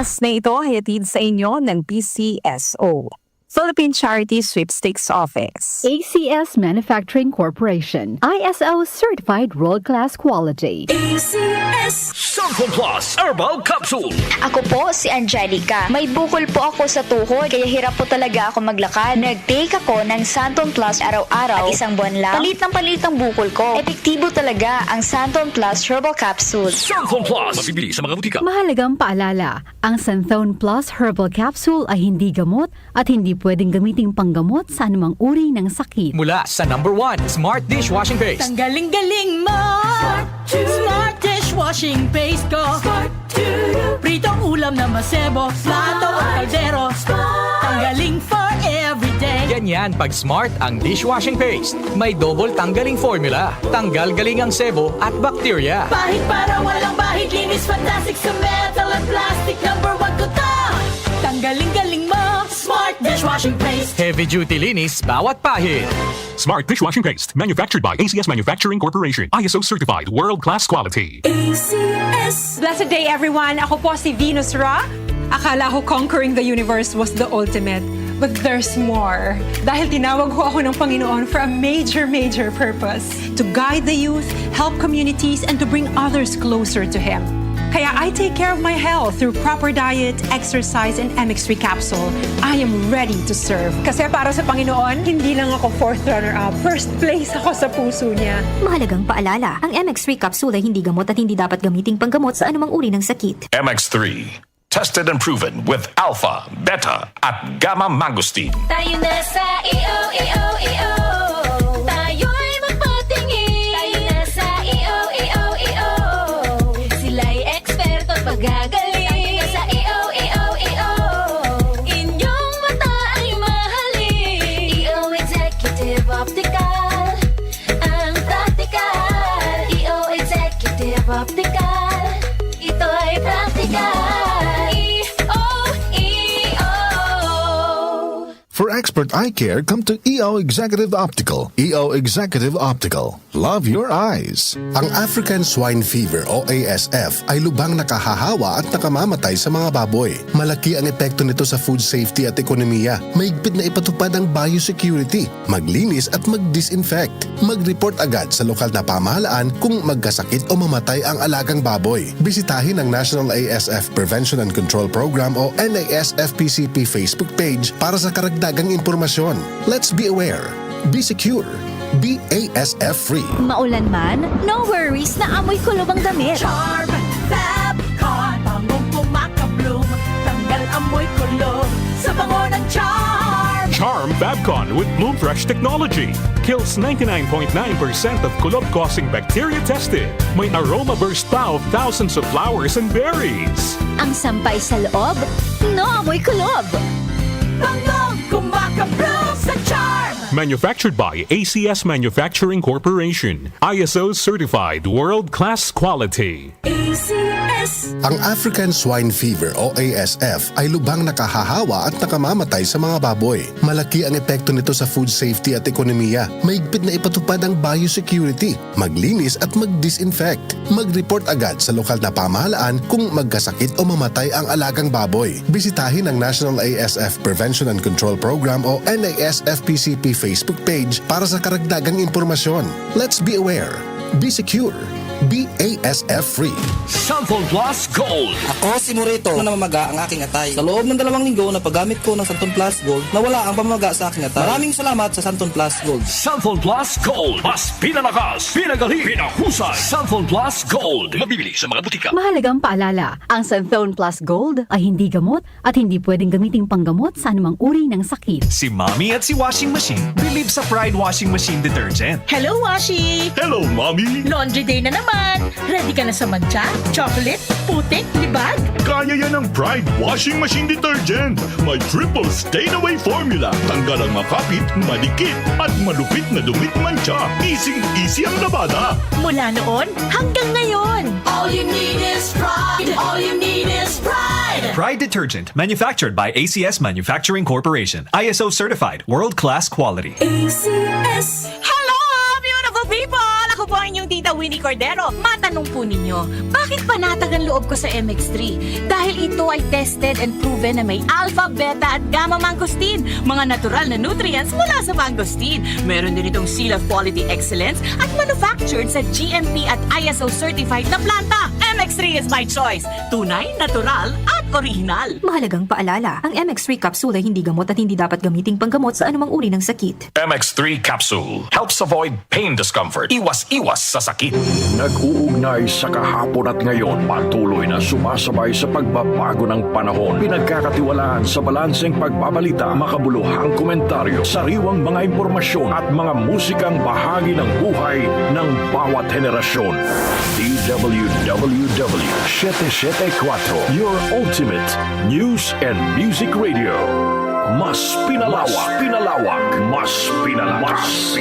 Oras na ito ay hatid sa inyo ng PCSO, Philippine Charity Sweepstakes Office. ACS Manufacturing Corporation, ISO Certified World-Class Quality. ACS Santon Plus Herbal Capsule. Ako po si Angelica. May bukol po ako sa tuhod, kaya hirap po talaga ako maglakad. Nag-take ako ng Santon Plus araw-araw at isang buwan lang. Palit ang bukol ko. Epektibo talaga ang Santon Plus Herbal Capsule. Santon Plus. Mabibili sa mga butika. Mahalagang paalala, ang Santhone Plus Herbal Capsule ay hindi gamot at hindi pwedeng gamiting panggamot sa anumang uri ng sakit. Mula sa #1 Smart Dishwashing Paste. Tanggaling-galing mo! Smart Dishwashing Paste ko! Pritong ulam na masebo, plato o kaldero. Tanggaling for everyday. Ganyan pag Smart ang dishwashing paste. May double tanggaling formula. Tanggal galing ang sebo at bakterya. Bahid para walang bahid, linis fantastic sa metal at plastic. #1 ko to! Tanggaling-galing mo! Smart Dishwashing Paste. Heavy duty linis bawat pahid. Smart Dishwashing Paste, manufactured by ACS Manufacturing Corporation. ISO certified, world-class quality. ACS. Blessed day everyone! Ako po si Venus Ra. Akala ko conquering the universe was the ultimate. But there's more. Dahil tinawag ho ako ng Panginoon for a major purpose. To guide the youth, help communities, and to bring others closer to Him. Kaya I take care of my health through proper diet, exercise, and MX3 capsule. I am ready to serve. Kasi para sa Panginoon, hindi lang ako 4th runner-up. First place ako sa puso niya. Mahalagang paalala, ang MX3 capsule ay hindi gamot at hindi dapat gamiting panggamot sa anumang uri ng sakit. MX3. Tested and proven with alpha, beta, at gamma mangosteen. Tayo na sa EO. Tayo'y magpatingin. Tayo na sa EO. Sila'y eksperto at magagaling. Tayo na sa EO. Inyong mata ay mahalin. EO Executive Optical. Ang practical. EO Executive Optical. Ito ay practical. For expert eye care, come to EO Executive Optical. EO Executive Optical. Love your eyes. Ang African Swine Fever o ASF ay lubhang nakahahawa at nakamamatay sa mga baboy. Malaki ang epekto nito sa food safety at ekonomiya. Mahigpit na ipatupad ang biosecurity. Maglinis at mag-disinfect. Mag-report agad sa lokal na pamahalaan kung magkasakit o mamatay ang alagang baboy. Bisitahin ang National ASF Prevention and Control Program o NASFPCP Facebook page para sa karagdagang impormasyon. Let's be aware. Be secure. Be ASF free. Maulan man, no worries na amoy kulob ang damit. Charm Fabcon. Bangong kumakabloom. Tanggal amoy kulob sa bango ng Charm. Charm Fabcon with Bloom Fresh technology. Kills 99.9% of kulob-causing bacteria tested. May aroma burst pa of thousands of flowers and berries. Ang sampay sa loob, no amoy kulob. Bangong kumakabloom sa Charm. Manufactured by ACS Manufacturing Corporation. ISO certified, world-class quality. ACS. Ang African Swine Fever o ASF ay lubhang nakahahawa at nakamamatay sa mga baboy. Malaki ang epekto nito sa food safety at ekonomiya. Mahigpit na ipatupad ang biosecurity. Maglinis at mag-disinfect. Mag-report agad sa lokal na pamahalaan kung magkasakit o mamatay ang alagang baboy. Bisitahin ang National ASF Prevention and Control Program o NASFPCP Facebook page para sa karagdagang impormasyon. Let's be aware. Be secure. Be ASF free. Santon Plus Gold. Ako si Morito na namamaga ang aking atay. Sa loob ng 2 linggo na paggamit ko ng Santon Plus Gold, nawala ang pamamaga sa aking atay. Maraming salamat sa Santon Plus Gold. Santon Plus Gold. Mas pinalakas, pinagaling, pinahusay. Santon Plus Gold. Mabibili sa mga butika. Mahalagang paalala, ang Santhone Plus Gold ay hindi gamot at hindi pwedeng gamiting panggamot sa anumang uri ng sakit. Si Mommy at si Washing Machine believe sa Pride Washing Machine Detergent. Hello, Washi! Hello, Mommy! Laundry day na naman! Ready ka na sa mancha, chocolate, putik, libag? Kaya yan ang Pride Washing Machine Detergent. May triple stain-away formula. Tanggal ang makapit, malikit, at malupit na dumit mancha. Easy ang labada. Mula noon hanggang ngayon. All you need is pride. All you need is pride. Pride Detergent, manufactured by ACS Manufacturing Corporation. ISO certified, world-class quality. ACS. Hello, beautiful people! Ako po ang inyong tita Winnie Cordero. Matanong po ninyo, bakit panatag ang loob ko sa MX3? Dahil ito ay tested and proven na may alpha, beta at gamma mangosteen, mga natural na nutrients mula sa mangosteen. Meron din itong Seal of Quality Excellence at manufactured sa GMP at ISO certified na planta. MX3 is my choice. Tunay, natural at original. Mahalagang paalala, ang MX3 capsule ay hindi gamot at hindi dapat gamiting panggamot sa anumang uri ng sakit. MX3 Capsule helps avoid pain discomfort. Iwas-iwas sa sakit. Nag-uugnay sa kahapon at ngayon, patuloy na sumasabay sa pagbabago ng panahon. Pinagkakatiwalaan sa balanseng pagbabalita, makabuluhang komentaryo, sariwang mga impormasyon at mga musikang bahagi ng buhay ng bawat henerasyon. DWWW 774, your ultimate news and music radio. Mas pinalawak, mas pinalakas.